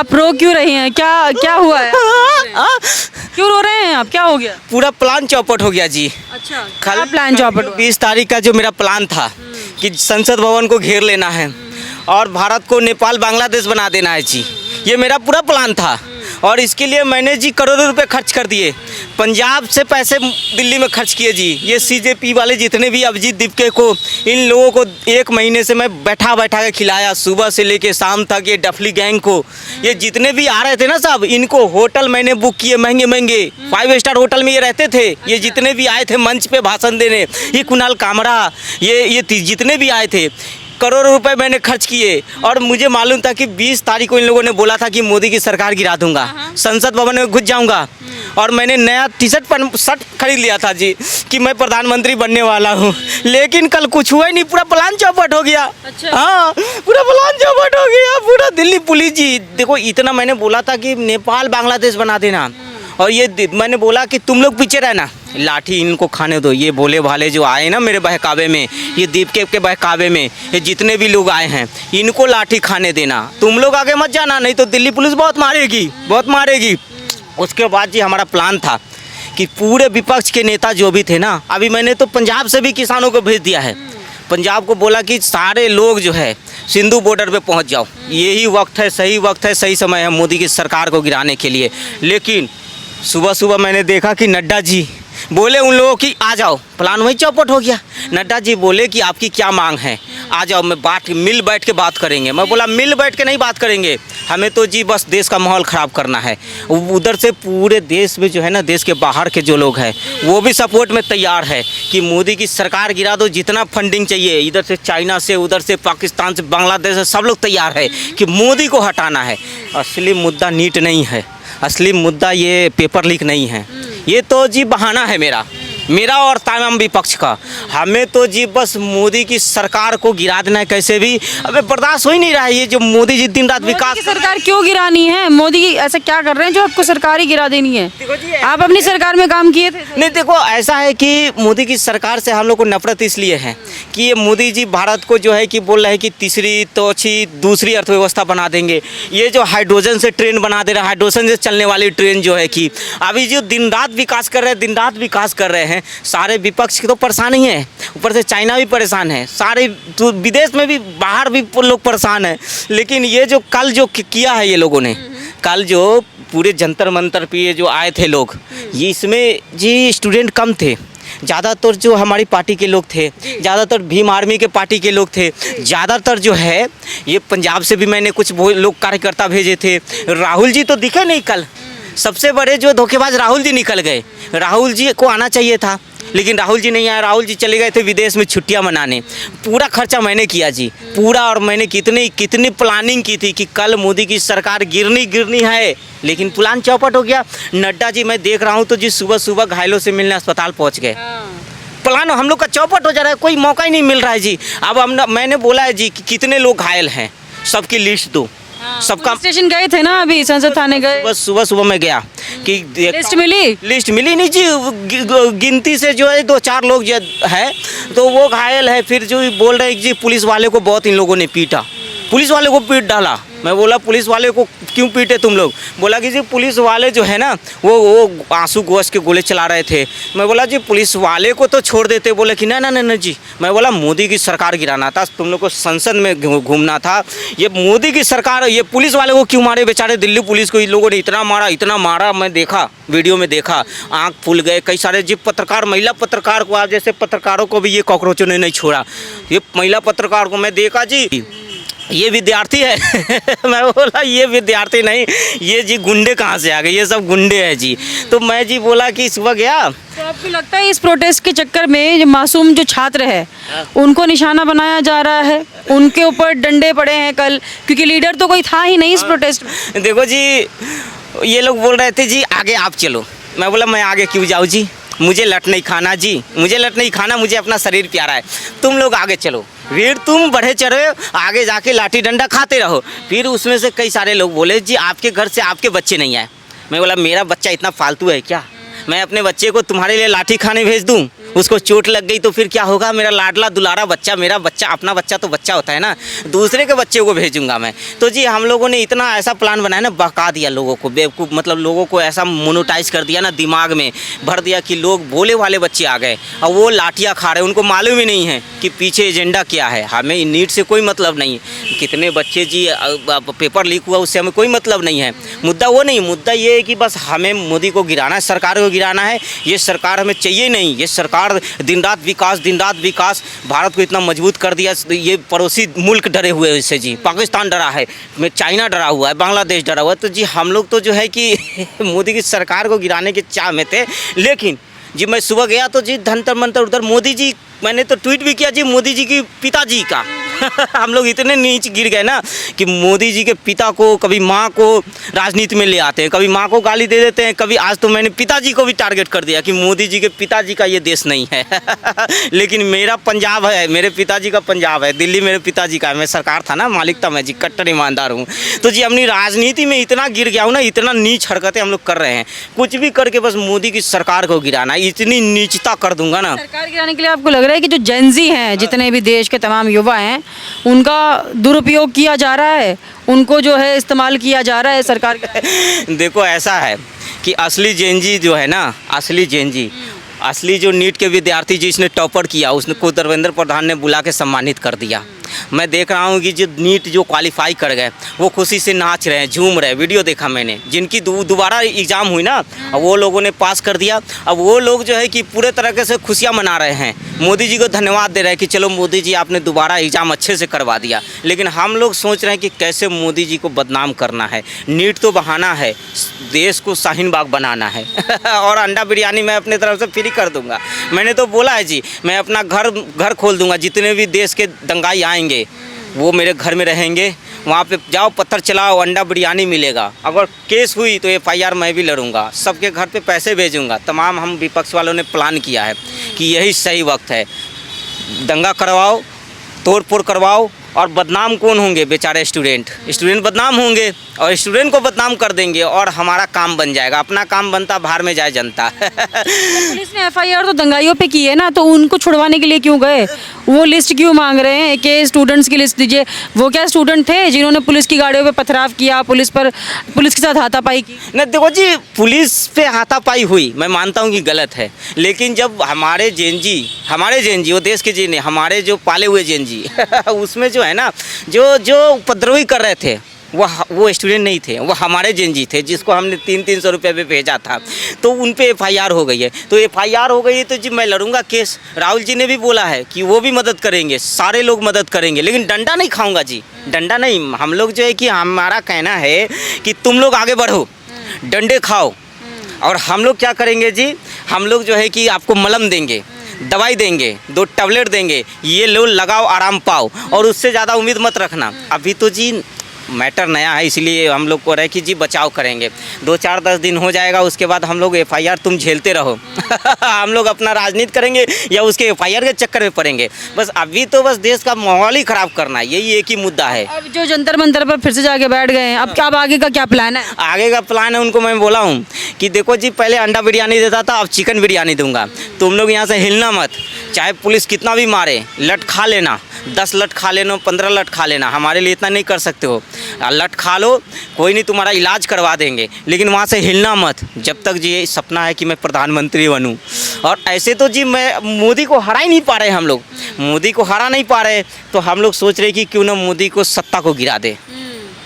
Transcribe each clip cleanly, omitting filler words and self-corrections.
आप रो क्यों रही हैं? क्या क्या हुआ है? क्यों रो रहे हैं आप? क्या हो गया? पूरा प्लान चौपट हो गया जी। अच्छा, क्या प्लान चौपट हुआ? 20 तारीख का जो मेरा प्लान था कि संसद भवन को घेर लेना है और भारत को नेपाल बांग्लादेश बना देना है जी, ये मेरा पूरा प्लान था। और इसके लिए मैंने जी करोड़ों रुपए खर्च कर दिए, पंजाब से पैसे दिल्ली में खर्च किए जी। ये सीजेपी वाले जितने भी अभिजीत दीपके को, इन लोगों को 1 महीने से मैं बैठा बैठा के खिलाया, सुबह से लेके शाम तक। ये डफली गैंग को, ये जितने भी आ रहे थे ना सब, इनको होटल मैंने बुक किए महंगे महंगे, 5 स्टार होटल में ये रहते थे। ये जितने भी आए थे मंच पे भाषण देने, ये कुणाल कामरा, ये जितने भी आए थे, करोड़ों रुपए मैंने खर्च किए। और मुझे मालूम था कि 20 तारीख को इन लोगों ने बोला था कि मोदी की सरकार गिरा दूंगा, संसद भवन में घुस जाऊंगा। और मैंने नया शर्ट खरीद लिया था जी कि मैं प्रधानमंत्री बनने वाला हूँ, लेकिन कल कुछ हुआ ही नहीं, पूरा प्लान चौपट हो गया। अच्छा। हाँ, पूरा प्लान चौपट हो गया। पूरा दिल्ली पुलिस जी, देखो इतना मैंने बोला था कि नेपाल बांग्लादेश बना देना, और ये मैंने बोला कि तुम लोग पीछे रहना, लाठी इनको खाने दो। ये भोले भाले जो आए ना मेरे बहकावे में, ये दीपके के बहकावे में, ये जितने भी लोग आए हैं, इनको लाठी खाने देना, तुम लोग आगे मत जाना, नहीं तो दिल्ली पुलिस बहुत मारेगी, बहुत मारेगी। उसके बाद जी हमारा प्लान था कि पूरे विपक्ष के नेता जो भी थे ना, अभी मैंने तो पंजाब से भी किसानों को भेज दिया है। पंजाब को बोला कि सारे लोग जो है सिंधु बॉर्डर पे पहुंच जाओ, यही वक्त है, सही समय है मोदी की सरकार को गिराने के लिए। लेकिन सुबह सुबह मैंने देखा कि नड्डा जी बोले उन लोगों की आ जाओ, प्लान वही चौपट हो गया। नड्डा जी बोले कि आपकी क्या मांग है, आ जाओ, मिल बैठ के बात करेंगे। मैं बोला मिल बैठ के नहीं बात करेंगे, हमें तो जी बस देश का माहौल ख़राब करना है। उधर से पूरे देश में जो है ना, देश के बाहर के जो लोग हैं वो भी सपोर्ट में तैयार है कि मोदी की सरकार गिरा दो, जितना फंडिंग चाहिए इधर से, चाइना से, उधर से, पाकिस्तान से, बांग्लादेश से, सब लोग तैयार है कि मोदी को हटाना है। असली मुद्दा नीट नहीं है, असली मुद्दा ये पेपर लीक नहीं है, ये तो जी बहाना है मेरा और तमाम विपक्ष का। हमें तो जी बस मोदी की सरकार को गिरा देना है कैसे भी। अबे बर्दाश्त हो ही नहीं रहा है ये जो मोदी जी दिन रात विकास। मोदी की सरकार क्यों गिरानी है? मोदी ऐसा क्या कर रहे हैं जो आपको सरकार ही गिरा देनी है? आप अपनी सरकार में काम किए थे? नहीं, देखो ऐसा है कि मोदी की सरकार से हम लोग को नफरत इसलिए है कि ये मोदी जी भारत को जो है कि बोल रहे हैं कि तीसरी तो अच्छी दूसरी अर्थव्यवस्था बना देंगे। ये जो हाइड्रोजन से ट्रेन बना दे रहा है, हाइड्रोजन से चलने वाली ट्रेन जो है कि अभी जो दिन रात विकास कर रहे हैं, सारे विपक्ष की तो परेशान ही है, ऊपर से चाइना भी परेशान है, सारे तो विदेश में भी, बाहर भी लोग परेशान हैं। लेकिन ये जो कल जो किया है ये लोगों ने, कल जो पूरे जंतर मंतर पे ये जो आए थे लोग, ये इसमें जी स्टूडेंट कम थे, ज़्यादातर जो हमारी पार्टी के लोग थे, ज़्यादातर भीम आर्मी के पार्टी के लोग थे, ज़्यादातर जो है ये पंजाब से भी मैंने कुछ लोग कार्यकर्ता भेजे थे। राहुल जी तो दिखे नहीं कल, सबसे बड़े जो धोखेबाज राहुल जी निकल गए। राहुल जी को आना चाहिए था, लेकिन राहुल जी नहीं आए, राहुल जी चले गए थे विदेश में छुट्टियां मनाने। पूरा खर्चा मैंने किया जी, पूरा। और मैंने कितनी प्लानिंग की थी कि कल मोदी की सरकार गिरनी है, लेकिन प्लान चौपट हो गया। नड्डा जी मैं देख रहा हूँ तो जी सुबह सुबह घायलों से मिलने अस्पताल पहुँच गए। प्लान हम लोग का चौपट हो जा रहा है, कोई मौका ही नहीं मिल रहा है जी। अब मैंने बोला है जी कि कितने लोग घायल हैं, सबकी लिस्ट दो। सबका स्टेशन गए थे ना, अभी संसद थाने गए? बस सुबह मैं गया कि लिस्ट मिली नहीं जी। गिनती से जो है 2-4 लोग जो है तो वो घायल है। फिर जो बोल रहे हैं जी पुलिस वाले को बहुत इन लोगों ने पीटा, पुलिस वाले को पीट डाला। मैं बोला पुलिस वाले को क्यों पीटे तुम लोग? बोला कि जी पुलिस वाले जो है ना वो आंसू गैस के गोले चला रहे थे। मैं बोला जी पुलिस वाले को तो छोड़ देते। बोले कि ना जी, मैं बोला मोदी की सरकार गिराना था, तुम लोग को संसद में घूमना था। ये मोदी की सरकार, ये पुलिस वाले को क्यों मारे बेचारे? दिल्ली पुलिस को इन लोगों ने इतना मारा, मैं देखा, वीडियो में देखा, आँख फूल गए। कई सारे जी पत्रकार, महिला पत्रकार को, आप जैसे पत्रकारों को भी ये कॉकरोचों ने नहीं छोड़ा। ये महिला पत्रकार को मैं देखा जी, ये विद्यार्थी है मैं बोला ये विद्यार्थी नहीं, ये जी गुंडे कहाँ से आ गए, ये सब गुंडे हैं जी। तो मैं जी बोला कि सुबह गया। तो आपको लगता है इस प्रोटेस्ट के चक्कर में जो मासूम जो छात्र है उनको निशाना बनाया जा रहा है, उनके ऊपर डंडे पड़े हैं कल, क्योंकि लीडर तो कोई था ही नहीं इस प्रोटेस्ट में? देखो जी, ये लोग बोल रहे थे जी आगे आप चलो। मैं बोला मैं आगे क्यों जाऊँ जी, मुझे लट नहीं खाना जी, मुझे लट नहीं खाना, मुझे अपना शरीर प्यारा है। तुम लोग आगे चलो, फिर तुम बढ़े चढ़े आगे जाके लाठी डंडा खाते रहो। फिर उसमें से कई सारे लोग बोले जी आपके घर से आपके बच्चे नहीं आए। मैं बोला मेरा बच्चा इतना फालतू है क्या, मैं अपने बच्चे को तुम्हारे लिए लाठी खाने भेज दूँ? उसको चोट लग गई तो फिर क्या होगा? मेरा लाडला दुलारा बच्चा, मेरा बच्चा, अपना बच्चा तो बच्चा होता है ना, दूसरे के बच्चे को भेजूंगा मैं। तो जी हम लोगों ने इतना ऐसा प्लान बनाया ना, बहका दिया लोगों को, बेवकूफ़ मतलब लोगों को ऐसा मोनोटाइज कर दिया ना, दिमाग में भर दिया कि लोग भोले वाले बच्चे आ गए और वो लाठियाँ खा रहे हैं, उनको मालूम ही नहीं है कि पीछे एजेंडा क्या है। हमें नीट से कोई मतलब नहीं है, कितने बच्चे जी पेपर लीक हुआ उससे हमें कोई मतलब नहीं है। मुद्दा वो नहीं, मुद्दा ये है कि बस हमें मोदी को गिराना है, सरकार को गिराना है। ये सरकार हमें चाहिए नहीं, ये सरकार दिन रात विकास, भारत को इतना मजबूत कर दिया। ये पड़ोसी मुल्क डरे हुए हैं इससे जी, पाकिस्तान डरा है, चाइना डरा हुआ है, बांग्लादेश डरा हुआ है। तो जी हम लोग तो जो है कि मोदी की सरकार को गिराने के चाह में थे। लेकिन जी मैं सुबह गया तो जी धंतर मंतर उधर मोदी जी, मैंने तो ट्वीट भी किया जी मोदी जी की पिताजी का हम लोग इतने नीच गिर गए ना कि मोदी जी के पिता को, कभी माँ को राजनीति में ले आते हैं, कभी माँ को गाली दे देते हैं, कभी आज तो मैंने पिताजी को भी टारगेट कर दिया कि मोदी जी के पिताजी का ये देश नहीं है लेकिन मेरा पंजाब है, मेरे पिताजी का पंजाब है, दिल्ली मेरे पिताजी का है, मैं सरकार था ना, मालिक था मैं जी, कट्टर ईमानदार हूँ। तो जी अपनी राजनीति में इतना गिर गया हूँ ना, इतना नीच हरकतें हम लोग कर रहे हैं, कुछ भी करके बस मोदी की सरकार को गिराना, इतनी नीचता कर दूंगा ना। सरकार गिराने के लिए आपको लग रहा है कि जो जेनजी हैं, जितने भी देश के तमाम युवा हैं, उनका दुरुपयोग किया जा रहा है, उनको जो है इस्तेमाल किया जा रहा है सरकार के? देखो ऐसा है कि असली जेनजी जो है ना, असली जो नीट के विद्यार्थी जिसने टॉपर किया, उसको धर्मेंद्र प्रधान ने बुला के सम्मानित कर दिया। मैं देख रहा हूँ कि जो नीट जो क्वालिफाई कर गए वो खुशी से नाच रहे हैं, झूम रहे हैं, वीडियो देखा मैंने। जिनकी दोबारा एग्ज़ाम हुई ना, अब वो लोगों ने पास कर दिया, अब वो लोग जो है कि पूरे तरीके से खुशियाँ मना रहे हैं, मोदी जी को धन्यवाद दे रहे हैं कि चलो मोदी जी आपने दोबारा एग्ज़ाम अच्छे से करवा दिया। लेकिन हम लोग सोच रहे हैं कि कैसे मोदी जी को बदनाम करना है। नीट तो बहाना है, देश को शाहीन बाग बनाना है और अंडा बिरयानी मैं अपने तरफ से फ्री कर दूंगा। मैंने तो बोला है जी, मैं अपना घर खोल दूंगा, जितने भी देश के दंगाई आएंगे वो मेरे घर में रहेंगे, वहाँ पे जाओ पत्थर चलाओ, अंडा बिरयानी मिलेगा। अगर केस हुई तो FIR मैं भी लड़ूंगा, सबके घर पे पैसे भेजूंगा। तमाम हम विपक्ष वालों ने प्लान किया है कि यही सही वक्त है, दंगा करवाओ, तोड़ फोड़ करवाओ, और बदनाम कौन होंगे? बेचारे स्टूडेंट बदनाम होंगे और स्टूडेंट को बदनाम कर देंगे और हमारा काम बन जाएगा। अपना काम बनता, बाहर में जाए जनता पुलिस ने FIR तो दंगाइयों पे की है ना, तो उनको छुड़वाने के लिए क्यों गए? वो लिस्ट क्यों मांग रहे हैं कि स्टूडेंट्स की लिस्ट दीजिए? वो क्या स्टूडेंट थे जिन्होंने पुलिस की गाड़ियों पे पथराव किया, पुलिस के साथ हाथापाई की? नहीं देखो जी, पुलिस पे हाथापाई हुई, मैं मानता हूँ कि गलत है, लेकिन जब हमारे जेनजी वो देश के जेन, हमारे जो पाले हुए जेनजी उसमें जो है ना, जो उपद्रवी कर रहे थे वो स्टूडेंट नहीं थे, वो हमारे जेनजी थे, जिसको हमने 300 रुपये पे भेजा था, तो उन पे FIR हो गई है। तो FIR हो गई है तो जी मैं लड़ूंगा केस। राहुल जी ने भी बोला है कि वो भी मदद करेंगे, सारे लोग मदद करेंगे, लेकिन डंडा नहीं खाऊंगा जी, डंडा नहीं। हम लोग जो है कि हमारा कहना है कि तुम लोग आगे बढ़ो, डंडे खाओ, और हम लोग क्या करेंगे जी, हम लोग जो है कि आपको मलम देंगे, दवाई देंगे, 2 टैबलेट देंगे, ये लो लगाओ, आराम पाओ, और उससे ज़्यादा उम्मीद मत रखना। अभी तो जी मैटर नया है, इसलिए हम लोग को रहे कि जी बचाव करेंगे। 2-4-10 दिन हो जाएगा, उसके बाद हम लोग FIR तुम झेलते रहो हम लोग अपना राजनीति करेंगे या उसके FIR के चक्कर में पड़ेंगे। बस अभी तो बस देश का माहौल ही ख़राब करना है, यही एक ही मुद्दा है। अब जो जंतर मंतर पर फिर से जाके बैठ गए हैं, अब आगे का क्या प्लान है? आगे का प्लान है, उनको मैं बोला हूँ कि देखो जी पहले अंडा बिरयानी देता था, अब चिकन बिरयानी दूंगा। तुम लोग यहाँ से हिलना मत, चाहे पुलिस कितना भी मारे, लट खा लेना, 10 लट खा लेना, 15 लट खा लेना, हमारे लिए इतना नहीं कर सकते हो। लट खा लो, कोई नहीं, तुम्हारा इलाज करवा देंगे, लेकिन वहाँ से हिलना मत जब तक जी सपना है कि मैं प्रधानमंत्री बनूँ। और ऐसे तो जी मैं मोदी को हरा ही नहीं पा रहे, हम लोग मोदी को हरा नहीं पा रहे, तो हम लोग सोच रहे कि क्यों ना मोदी को सत्ता को गिरा दे।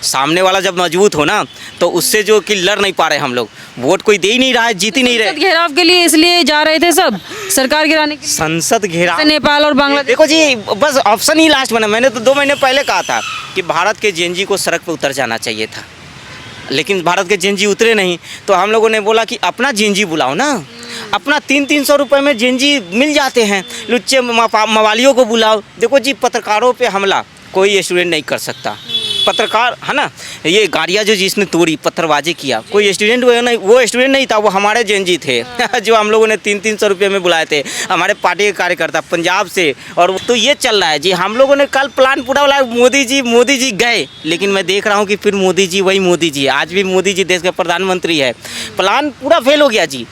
सामने वाला जब मजबूत हो ना, तो उससे जो कि लड़ नहीं पा रहे हम लोग, वोट कोई दे ही नहीं रहा है, जीत ही नहीं रहे। घेराव के लिए इसलिए जा रहे थे सब, सरकार गिराने के लिए। संसद घेराव, नेपाल और बांग्लादेश। देखो जी बस ऑप्शन ही लास्ट बना। मैंने तो 2 महीने पहले कहा था कि भारत के जेनजी को सड़क पर उतर जाना चाहिए था, लेकिन भारत के जेनजी उतरे नहीं। तो हम लोगों ने बोला कि अपना जेनजी बुलाओ ना, अपना 300-300 रुपये में जेनजी मिल जाते हैं, लुच्चे मवालियों को बुलाओ। देखो जी पत्रकारों पे हमला कोई स्टूडेंट नहीं कर सकता, पत्रकार है ना, ये गाड़ियाँ जो जिसने तोड़ी, पत्थरबाजी किया, कोई स्टूडेंट वो स्टूडेंट नहीं था, वो हमारे जेनजी थे जो हम लोगों ने 300-300 रुपये में बुलाए थे, हमारे पार्टी के कार्यकर्ता पंजाब से। और तो ये चल रहा है जी, हम लोगों ने कल प्लान पूरा बोला, मोदी जी गए, लेकिन मैं देख रहा हूँ कि फिर मोदी जी वही मोदी जी, आज भी मोदी जी देश के प्रधानमंत्री है। प्लान पूरा फेल हो गया जी,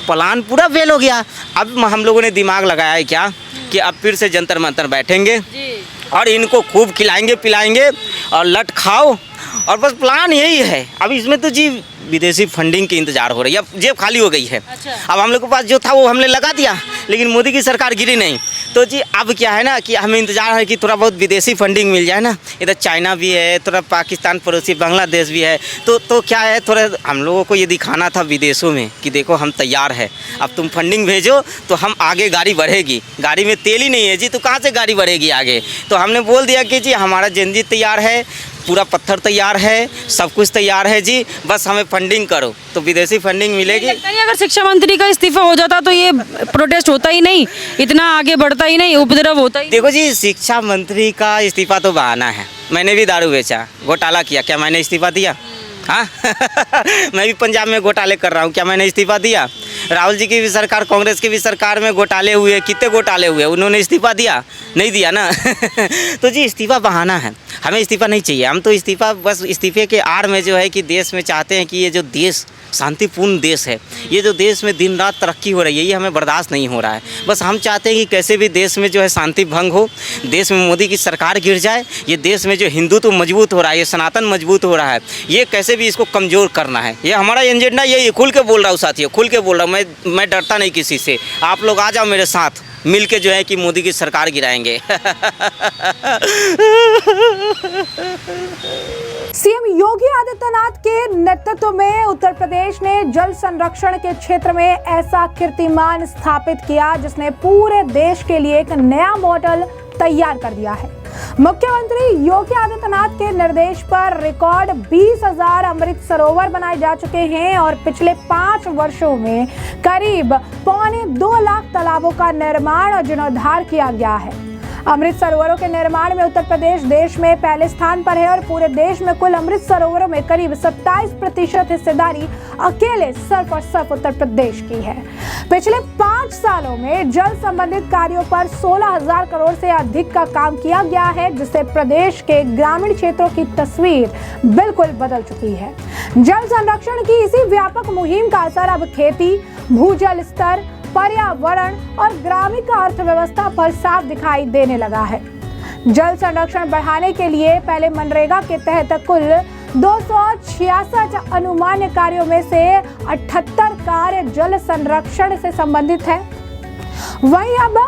प्लान पूरा फेल हो गया। अब हम लोगों ने दिमाग लगाया है क्या कि अब फिर से जंतर मंतर बैठेंगे और इनको खूब खिलाएंगे पिलाएंगे और लट खाओ, और बस प्लान यही है। अब इसमें तो जी विदेशी फंडिंग की इंतजार हो रही है, अब जेब खाली हो गई है। अब हम लोग के पास जो था वो हमने लगा दिया, लेकिन मोदी की सरकार गिरी नहीं। तो जी अब क्या है ना कि हमें इंतजार है कि थोड़ा बहुत विदेशी फंडिंग मिल जाए ना। इधर चाइना भी है, थोड़ा पाकिस्तान पड़ोसी बांग्लादेश भी है, तो क्या है, थोड़ा हम लोगों को ये दिखाना था विदेशों में कि देखो हम तैयार है, अब तुम फंडिंग भेजो तो हम आगे गाड़ी बढ़ेगी। गाड़ी में तेल ही नहीं है जी, तो कहाँ से गाड़ी बढ़ेगी आगे। तो हमने बोल दिया कि जी हमारा जेनजी तैयार है, पूरा पत्थर तैयार है, सब कुछ तैयार है जी, बस हमें फंडिंग करो तो विदेशी फंडिंग मिलेगी। नहीं, अगर शिक्षा मंत्री का इस्तीफा हो जाता तो ये प्रोटेस्ट होता ही नहीं, इतना आगे बढ़ता ही नहीं, उपद्रव होता ही। देखो जी, शिक्षा मंत्री का इस्तीफा तो बहाना है। मैंने भी दारू बेचा, घोटाला किया, क्या मैंने इस्तीफा दिया? हाँ मैं भी पंजाब में घोटाले कर रहा हूँ, क्या मैंने इस्तीफा दिया? राहुल जी की भी सरकार, कांग्रेस की भी सरकार में घोटाले हुए, कितने घोटाले हुए, उन्होंने इस्तीफा दिया? नहीं दिया ना। तो जी इस्तीफा बहाना है, हमें इस्तीफा नहीं चाहिए। हम तो इस्तीफा बस इस्तीफे के आड़ में जो है कि देश में चाहते हैं कि ये जो देश शांतिपूर्ण देश है, ये जो देश में दिन रात तरक्की हो रही है, ये हमें बर्दाश्त नहीं हो रहा है। बस हम चाहते हैं कि कैसे भी देश में जो है शांति भंग हो, देश में मोदी की सरकार गिर जाए, ये देश में जो हिंदुत्व मजबूत हो रहा है, ये सनातन मजबूत हो रहा है, ये कैसे भी इसको कमज़ोर करना है। ये हमारा एजेंडा यही, खुल के बोल रहा हूँ साथियों, खुल के बोल रहा हूँ। मैं डरता नहीं किसी से। आप लोग आ जाओ मेरे साथ, मिल के जो है कि मोदी की सरकार गिराएंगे। सीएम योगी आदित्यनाथ के नेतृत्व में उत्तर प्रदेश ने जल संरक्षण के क्षेत्र में ऐसा कीर्तिमान स्थापित किया जिसने पूरे देश के लिए एक नया मॉडल तैयार कर दिया है। मुख्यमंत्री योगी आदित्यनाथ के निर्देश पर रिकॉर्ड 20,000 अमृत सरोवर बनाए जा चुके हैं और पिछले 5 वर्षों में करीब 2.25 लाख तालाबों का निर्माण और जीर्णोद्धार किया गया है। अमृत सरोवरों के निर्माण में उत्तर प्रदेश देश में पहले स्थान पर है और पूरे देश में कुल अमृत सरोवरों में करीब 27% हिस्सेदारी अकेले सिर्फ और सिर्फ उत्तर प्रदेश की है। पिछले 5 सालों में जल संबंधित कार्यों पर 16,000 करोड़ से अधिक का काम किया गया है, जिससे प्रदेश के ग्रामीण क्षेत्रों की तस्वीर बिल्कुल बदल चुकी है। जल संरक्षण की इसी व्यापक मुहिम का असर अब खेती, भूजल स्तर, पर्यावरण और ग्रामीण अर्थव्यवस्था पर साफ दिखाई देने लगा है। जल संरक्षण बढ़ाने के लिए पहले मनरेगा के तहत कुल 266 अनुमान्य कार्यों में से 78 कार्य जल संरक्षण से संबंधित है। वहीं अब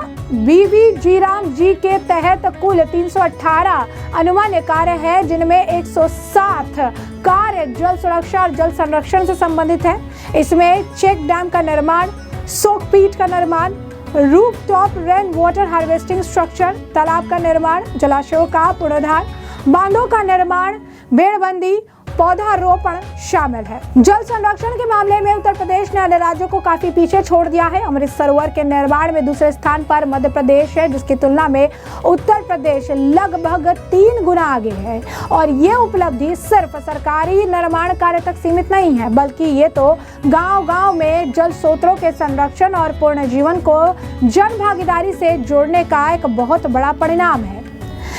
बीबी राम जी के तहत कुल 318 अनुमान्य कार्य है, जिनमें 107 कार्य जल सुरक्षा और जल संरक्षण से संबंधित है। इसमें चेक डैम का निर्माण, सोकपीट का निर्माण, rooftop rain water harvesting structure, तालाब का निर्माण, जलाशयों का पुनरुद्धार, बांधों का निर्माण, बेड़बंदी, पौधारोपण शामिल है। जल संरक्षण के मामले में उत्तर प्रदेश ने अन्य राज्यों को काफी पीछे छोड़ दिया है। अमृत सरोवर के निर्माण में दूसरे स्थान पर मध्य प्रदेश है, जिसकी तुलना में उत्तर प्रदेश लगभग 3 गुना आगे है। और ये उपलब्धि सिर्फ सरकारी निर्माण कार्य तक सीमित नहीं है, बल्कि ये तो गांव-गांव में जल स्रोतों के संरक्षण और पूर्ण जीवन को जन भागीदारी से जोड़ने का एक बहुत बड़ा परिणाम है।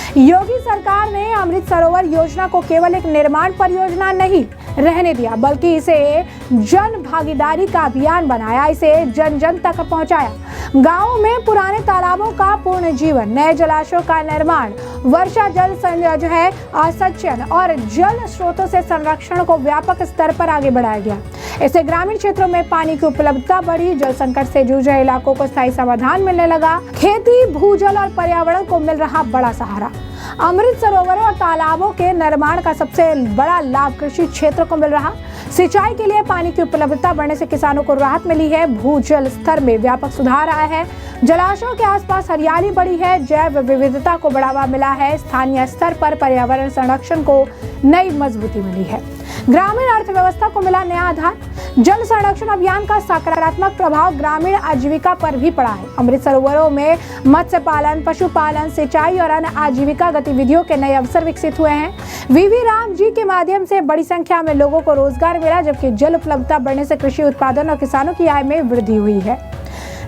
योगी सरकार ने अमृत सरोवर योजना को केवल एक निर्माण परियोजना नहीं रहने दिया, बल्कि इसे जन भागीदारी का अभियान बनाया, इसे जन जन तक पहुंचाया। गांवों में पुराने तालाबों का पूर्ण जीवन, नए जलाशयों का निर्माण, वर्षा जल जो है असंचयन और जल स्रोतों से संरक्षण को व्यापक स्तर पर आगे बढ़ाया गया। इससे ग्रामीण क्षेत्रों में पानी की उपलब्धता बढ़ी, जल संकट से जूझ रहे इलाकों को स्थायी समाधान मिलने लगा, खेती, भूजल और पर्यावरण को मिल रहा बड़ा सहारा। अमृत सरोवरों और तालाबों के निर्माण का सबसे बड़ा लाभ कृषि क्षेत्र को मिल रहा। सिंचाई के लिए पानी की उपलब्धता बढ़ने से किसानों को राहत मिली है, भूजल स्तर में व्यापक सुधार आया है, जलाशयों के आसपास हरियाली बढ़ी है, जैव विविधता को बढ़ावा मिला है, स्थानीय स्तर पर पर्यावरण संरक्षण को नई मजबूती मिली है, ग्रामीण अर्थव्यवस्था को मिला नया आधार। जल संरक्षण अभियान का सकारात्मक प्रभाव ग्रामीण आजीविका पर भी पड़ा है। अमृत सरोवरों में मत्स्य पालन, पशुपालन, सिंचाई और अन्य आजीविका गतिविधियों के नए अवसर विकसित हुए हैं। वीवी राम जी के माध्यम से बड़ी संख्या में लोगों को रोजगार मिला, जबकि जल उपलब्धता बढ़ने से कृषि उत्पादन और किसानों की आय में वृद्धि हुई है।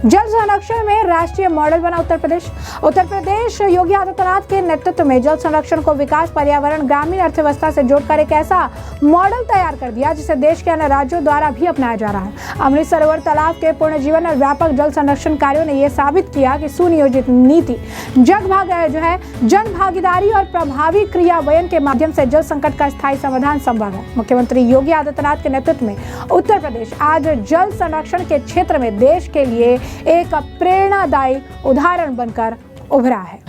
जल संरक्षण में राष्ट्रीय मॉडल बना उत्तर प्रदेश योगी आदित्यनाथ के नेतृत्व में जल संरक्षण को विकास, पर्यावरण, ग्रामीण अर्थव्यवस्था से जोड़कर एक ऐसा मॉडल तैयार कर दिया जिसे देश के अन्य राज्यों द्वारा भी अपनाया जा रहा है। अमृत सरोवर तालाब के पुनर्जीवन और व्यापक जल संरक्षण कार्यों ने यह साबित किया कि सुनियोजित नीति, जन भागीदारी और प्रभावी क्रियान्वयन के माध्यम से जल संकट का स्थायी समाधान संभव है। मुख्यमंत्री योगी आदित्यनाथ के नेतृत्व में उत्तर प्रदेश आज जल संरक्षण के क्षेत्र में देश के लिए एक प्रेरणादायी उदाहरण बनकर उभरा है।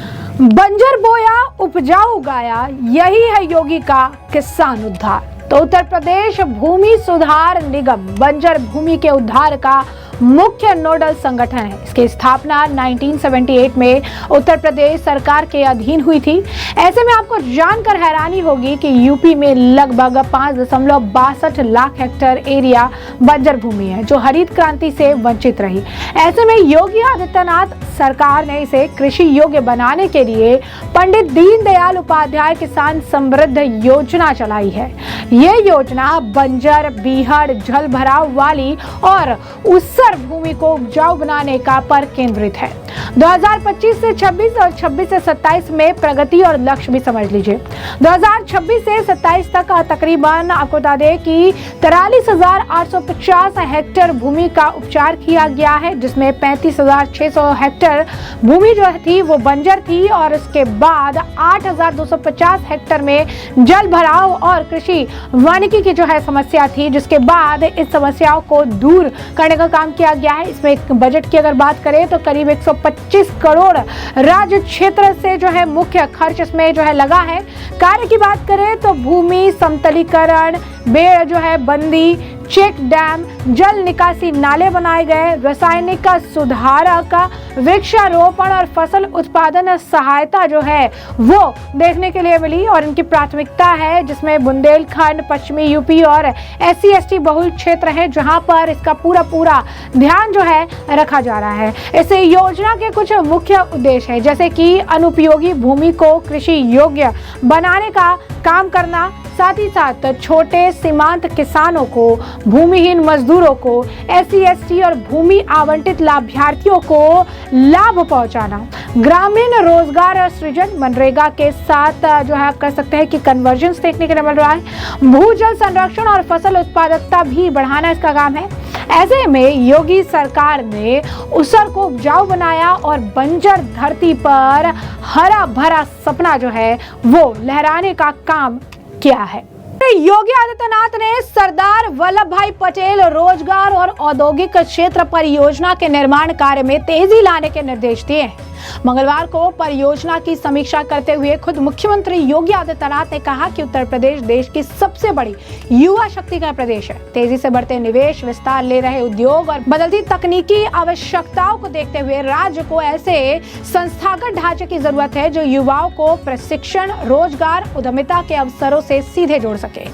बंजर बोया उपजाऊ उगाया, यही है योगी का किसान उद्धार। तो उत्तर प्रदेश भूमि सुधार निगम बंजर भूमि के उद्धार का मुख्य नोडल संगठन है। इसकी स्थापना 1978 में उत्तर प्रदेश सरकार के अधीन हुई थी। ऐसे में आपको जानकर हैरानी होगी कि यूपी में लगभग 5.62 लाख हेक्टेयर एरिया बंजर भूमि है जो हरित क्रांति से वंचित रही। ऐसे में योगी आदित्यनाथ सरकार ने इसे कृषि योग्य बनाने के लिए पंडित दीनदयाल उपाध्याय किसान समृद्ध योजना चलाई है। ये योजना बंजर, बीहड़, जल भराव वाली और उसर भूमि को उपजाऊ बनाने का पर केंद्रित है। 2025 से 26 और 26 से 27 में प्रगति और लक्ष्य भी समझ लीजिए। 2026 से 27 तक तकरीबन आपको बता दें कि 43,850 हेक्टेयर भूमि का उपचार किया गया है, जिसमें 35,600 हेक्टेयर भूमि जो थी वो बंजर थी और इसके बाद 8,250 हेक्टेयर में जल भराव और कृषि वानिकी की जो है समस्या थी, जिसके बाद इस समस्याओं को दूर करने का काम किया गया है। इसमें बजट की अगर बात करें तो करीब 125 करोड़ राज्य क्षेत्र से जो है मुख्य खर्च इसमें जो है लगा है। कार्य की बात करें तो भूमि समतलीकरण, बेड़ जो है बंदी, चेक डैम, जल निकासी नाले बनाए गए, रासायनिक सुधारक, वृक्षारोपण और फसल उत्पादन सहायता जो है वो देखने के लिए मिली। और इनकी प्राथमिकता है जिसमें बुंदेलखंड, पश्चिमी यूपी और SC/ST बहुल क्षेत्र है जहां पर इसका पूरा ध्यान जो है रखा जा रहा है। इस योजना के कुछ मुख्य उद्देश्य है जैसे कि अनुपयोगी भूमि को कृषि योग्य बनाने का काम करना, साथ ही साथ छोटे सीमांत किसानों को, भूमिहीन मजदूरों को, SC/ST और भूमि आवंटित लाभार्थियों को लाभ पहुंचाना, ग्रामीण रोजगार सृजन, मनरेगा के साथ जो है कर सकते हैं कि कन्वर्जेंस देखने के लिए मिल रहा है। भूजल संरक्षण और फसल उत्पादकता भी बढ़ाना इसका काम है। ऐसे में योगी सरकार ने उसर को उपजाऊ बनाया और बंजर धरती पर हरा भरा सपना जो है वो लहराने का काम किया है। योगी आदित्यनाथ ने सरदार वल्लभ भाई पटेल रोजगार और औद्योगिक क्षेत्र परियोजना के निर्माण कार्य में तेजी लाने के निर्देश दिए हैं। मंगलवार को परियोजना की समीक्षा करते हुए खुद मुख्यमंत्री योगी आदित्यनाथ ने कहा कि उत्तर प्रदेश देश की सबसे बड़ी युवा शक्ति का प्रदेश है। तेजी से बढ़ते निवेश, विस्तार ले रहे उद्योग और बदलती तकनीकी आवश्यकताओं को देखते हुए राज्य को ऐसे संस्थागत ढांचे की जरूरत है जो युवाओं को प्रशिक्षण, रोजगार, उद्यमिता के अवसरों से सीधे जोड़ सके।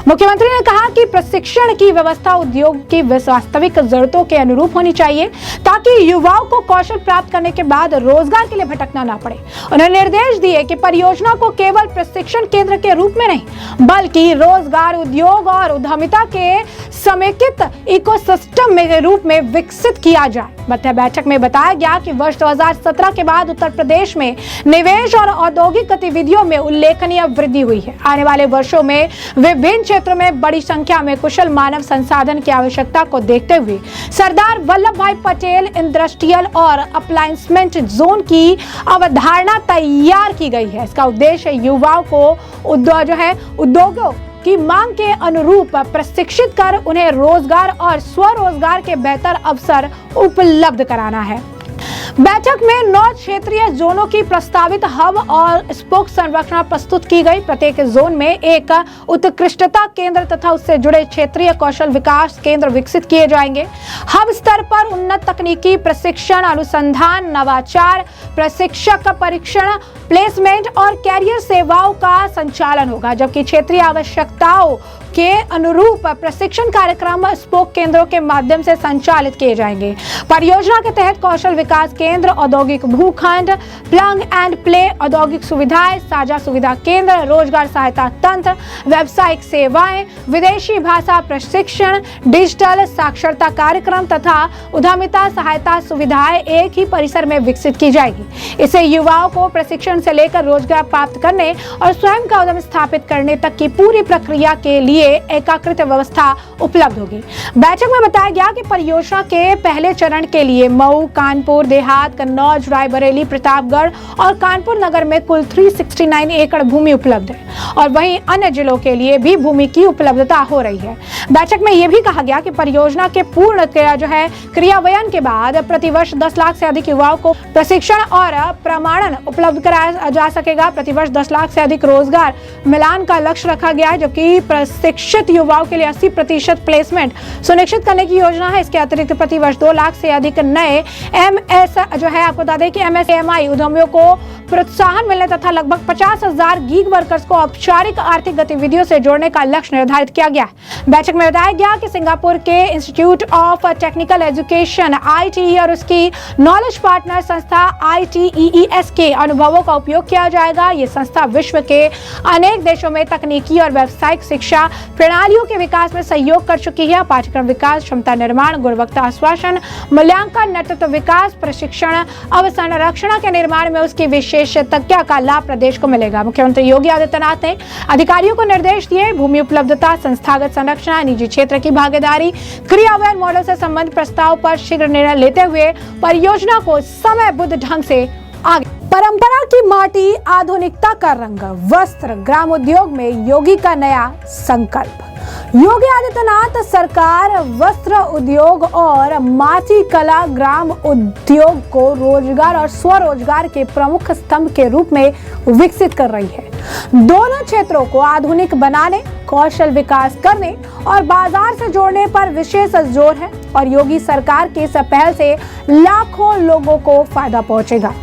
मुख्यमंत्री ने कहा कि प्रशिक्षण की व्यवस्था उद्योग की वास्तविक जरूरतों के अनुरूप होनी चाहिए ताकि युवाओं को कौशल प्राप्त करने के बाद रोजगार के लिए भटकना ना पड़े। उन्होंने निर्देश दिए कि परियोजना को केवल प्रशिक्षण केंद्र के रूप में नहीं बल्कि रोजगार, उद्योग और उद्यमिता के समेकित इकोसिस्टम के रूप में विकसित किया जाए। बैठक में बताया गया कि वर्ष 2017 के बाद उत्तर प्रदेश में निवेश और औद्योगिक गतिविधियों में उल्लेखनीय वृद्धि हुई है। आने वाले वर्षों में विभिन्न क्षेत्रों में बड़ी संख्या में कुशल मानव संसाधन की आवश्यकता को देखते हुए सरदार वल्लभ भाई पटेल इंडस्ट्रियल और अप्लायंसमेंट जोन की अवधारणा तैयार की गई है। इसका उद्देश्य युवाओं को उद्योगों की मांग के अनुरूप प्रशिक्षित कर उन्हें रोजगार और स्वरोजगार के बेहतर अवसर उपलब्ध कराना है। बैठक में 9 क्षेत्रीय जोनों की प्रस्तावित हब और स्पोक संरचना प्रस्तुत की गई। प्रत्येक जोन में एक उत्कृष्टता केंद्र तथा उससे जुड़े क्षेत्रीय कौशल विकास केंद्र विकसित किए जाएंगे। हब स्तर पर उन्नत तकनीकी प्रशिक्षण, अनुसंधान, नवाचार, प्रशिक्षक परीक्षण, प्लेसमेंट और कैरियर सेवाओं का संचालन होगा, जबकि क्षेत्रीय आवश्यकताओं के अनुरूप प्रशिक्षण कार्यक्रम स्पोक केंद्रों के माध्यम से संचालित किए जाएंगे। परियोजना के तहत कौशल विकास केंद्र, औद्योगिक भूखंड, प्लग एंड प्ले औद्योगिक सुविधाएं, साझा सुविधा केंद्र, रोजगार सहायता तंत्र, व्यावसायिक सेवाएं, विदेशी भाषा प्रशिक्षण, डिजिटल साक्षरता कार्यक्रम तथा उद्यमिता सहायता सुविधाएं एक ही परिसर में विकसित की जाएगी। इससे युवाओं को प्रशिक्षण से लेकर रोजगार प्राप्त करने और स्वयं का उद्यम स्थापित करने तक की पूरी प्रक्रिया के लिए एकीकृत व्यवस्था उपलब्ध होगी। बैठक में बताया गया कि परियोजना के पहले चरण के लिए मऊ, कानपुर देहात, कन्नौज, रायबरेली, प्रतापगढ़ और कानपुर नगर में कुल 369 एकड़ भूमि उपलब्ध है और वहीं अन्य जिलों के लिए भी भूमि की उपलब्धता हो रही है। बैठक में यह भी कहा गया कि परियोजना के पूर्ण क्रियान्वयन के बाद प्रतिवर्ष 10 लाख से अधिक युवाओं को प्रशिक्षण और प्रमाणन उपलब्ध कराया जा सकेगा। प्रतिवर्ष 10 लाख से अधिक रोजगार मिलान का लक्ष्य रखा गया है, जबकि प्रशिक्षित युवाओं के लिए 80% प्लेसमेंट सुनिश्चित करने की योजना है। इसके अतिरिक्त प्रतिवर्ष 2 लाख से अधिक नए आपको बता दें कि MSMI उद्यमियों को प्रोत्साहन मिलने तथा लगभग 50,000 गीग वर्कर्स को औपचारिक आर्थिक गतिविधियों से जोड़ने का लक्ष्य निर्धारित किया गया। बैठक में बताया गया कि सिंगापुर के institute of technical education ITE और उसकी नॉलेज पार्टनर संस्था ITEES के अनुभवों का उपयोग किया जाएगा। ये संस्था विश्व के अनेक देशों में तकनीकी और व्यावसायिक शिक्षा प्रणालियों के विकास में सहयोग कर चुकी है। पाठ्यक्रम विकास, क्षमता निर्माण, गुणवत्ता आश्वासन, मूल्यांकन, नेतृत्व विकास, प्रशिक्षण, अवसंरचना के निर्माण में उसकी विशेषज्ञता का लाभ प्रदेश को मिलेगा। मुख्यमंत्री योगी आदित्यनाथ ने अधिकारियों को निर्देश दिए भूमि उपलब्धता, संस्थागत संरचना, निजी क्षेत्र की भागीदारी, क्रियान्वयन मॉडल से संबंधित प्रस्ताव पर शीघ्र निर्णय लेते हुए परियोजना को समयबद्ध ढंग से आगे। परंपरा की माटी, आधुनिकता का रंग, वस्त्र, ग्राम उद्योग में योगी का नया संकल्प। योगी आदित्यनाथ सरकार वस्त्र उद्योग और माटी कला ग्राम उद्योग को रोजगार और स्वरोजगार के प्रमुख स्तंभ के रूप में विकसित कर रही है। दोनों क्षेत्रों को आधुनिक बनाने, कौशल विकास करने और बाजार से जोड़ने पर विशेष जोर है और योगी सरकार की इस पहल से लाखों लोगों को फायदा पहुंचेगा।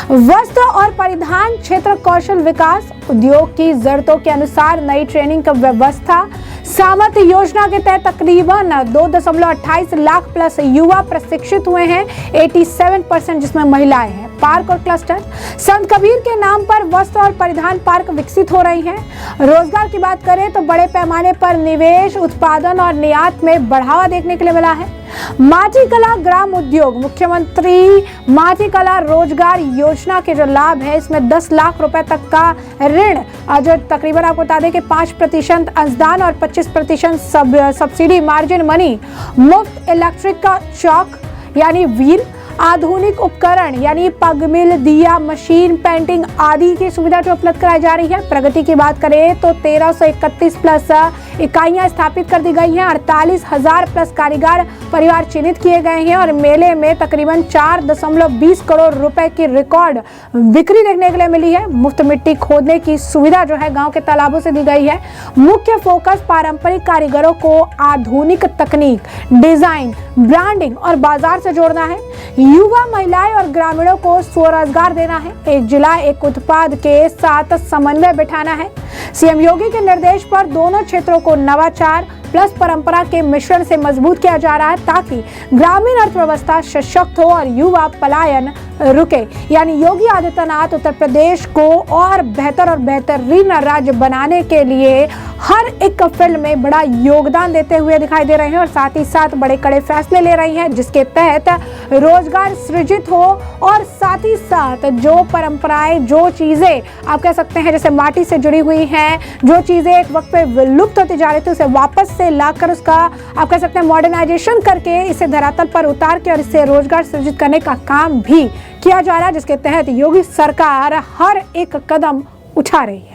वस्त्र और परिधान क्षेत्र कौशल विकास उद्योग की जरूरतों के अनुसार नई ट्रेनिंग का व्यवस्था। सामर्थ्य योजना के तहत तकरीबन 2.28 लाख प्लस युवा प्रशिक्षित हुए हैं, 87% जिसमें महिलाएं हैं। पार्क और क्लस्टर, संत कबीर के नाम पर वस्त्र और परिधान पार्क विकसित हो रही हैं। रोजगार की बात करें तो बड़े पैमाने पर निवेश, उत्पादन और निर्यात में बढ़ावा देखने के लिए मिला है। माटी कला ग्राम उद्योग, मुख्यमंत्री माटी कला रोजगार योजना के जो लाभ है इसमें 10 लाख रुपए तक का ऋण, जो तकरीबन आपको बता दें कि 5% अंशदान और 25% सब्सिडी मार्जिन मनी, मुफ्त इलेक्ट्रिक का चौक यानी व्हील, आधुनिक उपकरण यानी पग मिल, दिया, मशीन, पेंटिंग आदि की सुविधा जो उपलब्ध कराई जा रही है। प्रगति की बात करें तो 1331 प्लस इकाइयां स्थापित कर दी गई हैं, 48,000 प्लस कारीगर परिवार चिन्हित किए गए हैं और मेले में तकरीबन 4.20 करोड़ रुपए की रिकॉर्ड बिक्री देखने के लिए मिली है। मुफ्त मिट्टी खोदने की सुविधा जो है गांव के तालाबों से दी गई है। मुख्य फोकस पारंपरिक कारीगरों को आधुनिक तकनीक, डिजाइन, ब्रांडिंग और बाजार से जोड़ना है। युवा, महिलाएं और ग्रामीणों को स्वरोजगार देना है। एक जिला एक उत्पाद के साथ समन्वय बिठाना है। सीएम योगी के निर्देश पर दोनों क्षेत्रों को नवाचार प्लस परंपरा के मिश्रण से मजबूत किया जा रहा है ताकि ग्रामीण अर्थव्यवस्था सशक्त हो और युवा पलायन रुके। यानी योगी आदित्यनाथ उत्तर प्रदेश को और बेहतरीन राज्य बनाने के लिए हर एक फील्ड में बड़ा योगदान देते हुए दिखाई दे रहे हैं और साथ ही साथ बड़े कड़े फैसले ले रही हैं जिसके तहत रोजगार सृजित हो और साथ ही साथ जो परंपराएं, जो चीजें आप कह सकते हैं जैसे माटी से जुड़ी हुई हैं, जो चीजें एक वक्त पे विलुप्त होती जा रही थी उसे वापस से लाकर उसका आप कह सकते हैं मॉडर्नाइजेशन करके इसे धरातल पर उतार के और इससे रोजगार सृजित करने का काम भी किया जा रहा है, जिसके तहत योगी सरकार हर एक कदम उठा रही है।